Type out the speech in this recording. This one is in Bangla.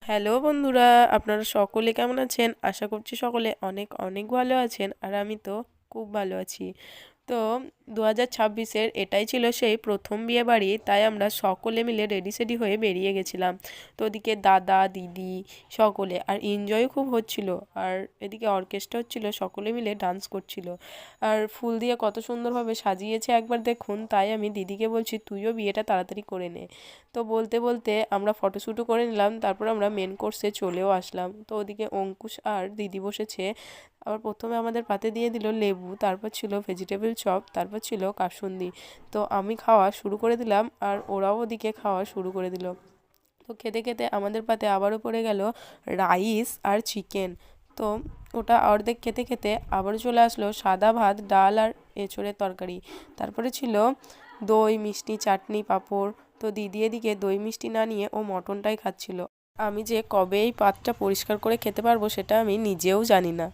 হ্যালো বন্ধুরা, আপনারা সকলে কেমন আছেন? আশা করছি সকলে অনেক অনেক ভালো আছেন আর আমি তো খুব ভালো আছি। তো 2026-এর এটাই ছিল সেই প্রথম বিয়েবাড়ি, তাই আমরা সকলে মিলে রেডি সেডি হয়ে বেরিয়ে গেছিলাম। তো ওদিকে দাদা দিদি সকলে আর এনজয়ও খুব হচ্ছিল। আর এদিকে অর্কেস্ট্রা হচ্ছিল, সকলে মিলে ডান্স করছিল। আর ফুল দিয়ে কত সুন্দরভাবে সাজিয়েছে একবার দেখুন। তাই আমি দিদিকে বলছি তুইও বিয়েটা তাড়াতাড়ি করে নে। তো বলতে বলতে আমরা ফটোশ্যুটও করে নিলাম, তারপর আমরা মেন কোর্সে চলেও আসলাম। তো ওদিকে অঙ্কুশ আর দিদি বসেছে। আবার প্রথমে আমাদের পাতে দিয়ে দিল লেবু, তারপর ছিল ভেজিটেবল চপ, তারপর ছিল কাসুন্দি। তো আমি খাওয়া শুরু করে দিলাম আর ওরাও ওদিকে খাওয়া শুরু করে দিল। তো খেতে খেতে আমাদের পাতে আবারও পড়ে গেল রাইস আর চিকেন। তো ওটা অর্ধেক খেতে খেতে আবারও চলে আসলো সাদা ভাত, ডাল আর এঁচোড়ের তরকারি। তারপরে ছিল দই, মিষ্টি, চাটনি, পাঁপড়। তো দিদি এদিকে দই মিষ্টি না নিয়ে ও মটনটাই খাচ্ছিল। আমি যে কবে এই পাতটা পরিষ্কার করে খেতে পারবো সেটা আমি নিজেও জানি না।